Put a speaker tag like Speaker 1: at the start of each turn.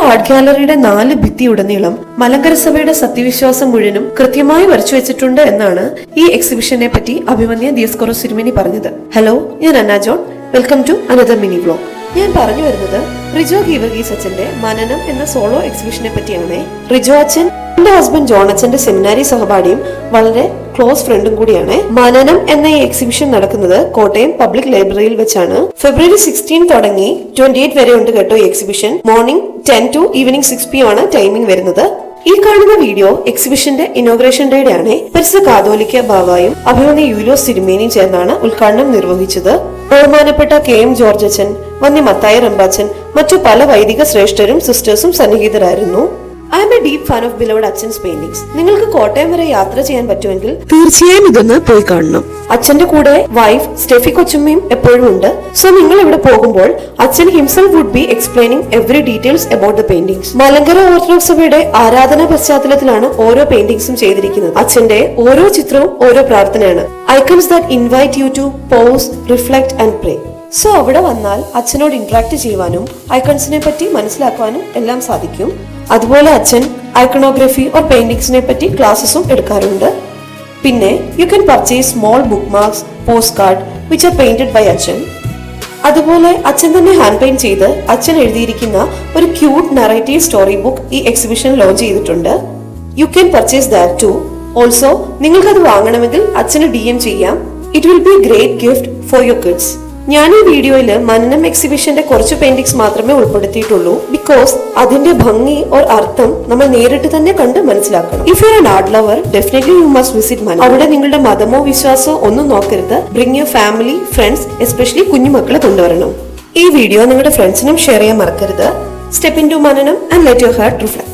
Speaker 1: Art ഗാലറിയുടെ 4 ഭിത്തിയുടനീളം Malankara സഭയുടെ സത്യവിശ്വാസം മുഴുവനും കൃത്യമായി വരച്ചു വെച്ചിട്ടുണ്ട് എന്നാണ് ഈ എക്സിബിഷനെ പറ്റി അഭിമന്യ ദിയസ്കോറോസ് തിരുമേനി പറഞ്ഞത്. ഹലോ, ഞാൻ Anna John. Welcome to another mini vlog. ഞാൻ പറഞ്ഞു വരുന്നത് റിജോ ഗീവർഗീസ് അച്ഛന്റെ മനനം എന്ന സോളോ എക്സിബിഷനെ പറ്റിയാണ്. റിജോ അച്ഛൻ എന്റെ ഹസ്ബൻഡ് ജോൺ അച്ഛന്റെ സെമിനാരി സഹപാഠിയും വളരെ ക്ലോസ് ഫ്രണ്ടും കൂടിയാണ്. മനനം എന്ന ഈ എക്സിബിഷൻ നടക്കുന്നത് കോട്ടയം പബ്ലിക് ലൈബ്രറിയിൽ വെച്ചാണ്. ഫെബ്രുവരി 16 തുടങ്ങി 28 വരെ ഉണ്ട് കേട്ടോ ഈ exhibition. Morning 10 to evening 6 PM ആണ് ടൈമിംഗ് വരുന്നത്. ഈ കാണുന്ന വീഡിയോ എക്സിബിഷന്റെ ഇനോഗ്രേഷൻ ഡേയുടെ ആണ്. പരിശുദ്ധ കാതോലിക്ക ബാവായും അഭിമന്യ യൂലോസ് തിരുമേനിയും ചേർന്നാണ് ഉദ്ഘാടനം നിർവഹിച്ചത്. ബഹുമാനപ്പെട്ട KM ജോർജ് അച്ഛൻ, വന്യ മത്തായി റമ്പാച്ചൻ, മറ്റു പല വൈദിക ശ്രേഷ്ഠരും സിസ്റ്റേഴ്സും സന്നിഹിതരായിരുന്നു. I am a deep fan of beloved അച്ഛൻസ് പെയിന്റിംഗ്സ്. നിങ്ങൾക്ക് കോട്ടയം വരെ യാത്ര ചെയ്യാൻ പറ്റുമെങ്കിൽ തീർച്ചയായും ഇതൊന്ന് പോയി കാണണം. അച്ഛന്റെ കൂടെ വൈഫ് സ്റ്റെഫി കൊച്ചുമ്മയും എപ്പോഴും ഉണ്ട്. സോ നിങ്ങൾ ഇവിടെ പോകുമ്പോൾ അച്ഛൻ himself would be explaining every details about the paintings. Malankara Orthodox സഭയുടെ ആരാധനാ പശ്ചാത്തലത്തിലാണ് ഓരോ പെയിന്റിംഗ്സും ചെയ്തിരിക്കുന്നത്. അച്ഛന്റെ ഓരോ ചിത്രവും ഓരോ പ്രാർത്ഥനയാണ്. Icons that invite you to pause, reflect and pray. So അവിടെ വന്നാൽ അച്ഛനോട് ഇന്ററാക്ട് ചെയ്യുവാനും ഐക്കൺസിനെ പറ്റി മനസ്സിലാക്കുവാനും എല്ലാം സാധിക്കും. അതുപോലെ അച്ഛൻ ഐക്കണോഗ്രഫി ഓർ പെയിന്റിംഗ്സിനെ പറ്റി ക്ലാസ്സസും എടുക്കാറുണ്ട്. പിന്നെ you can purchase small bookmarks, postcard which are painted by അച്ഛൻ. അതുപോലെ അച്ഛൻ തന്നെ ഹാൻഡ് പെയിന്റ് ചെയ്ത് അച്ഛൻ എഴുതിയിരിക്കുന്ന ഒരു ക്യൂട്ട് നറേറ്റീവ് സ്റ്റോറി ബുക്ക് ഈ എക്സിബിഷൻ ലോഞ്ച് ചെയ്തിട്ടുണ്ട്. You can purchase that too. Also നിങ്ങൾക്കത് വാങ്ങണമെങ്കിൽ അച്ഛന് DM ചെയ്യാം. It will be great gift for your kids. ഞാൻ ഈ വീഡിയോയിൽ മനനം എക്സിബിഷന്റെ കുറച്ച് പെയിന്റിംഗ്സ് മാത്രമേ ഉൾപ്പെടുത്തിയിട്ടുള്ളൂ. ബിക്കോസ് അതിന്റെ ഭംഗി ഓർ അർത്ഥം നമ്മൾ നേരിട്ട് തന്നെ കണ്ട് മനസ്സിലാക്കണം. If you are an art lover, definitely you must visit Mananam. അവിടെ നിങ്ങളുടെ മതമോ വിശ്വാസമോ ഒന്നും നോക്കരുത്. Bring your family, friends, especially കുഞ്ഞുമക്കളെ കൊണ്ടുവരണം. ഈ വീഡിയോ നിങ്ങളുടെ ഫ്രണ്ട്സിനും ഷെയർ ചെയ്യാൻ മറക്കരുത്. Step into Mananam and let your heart reflect.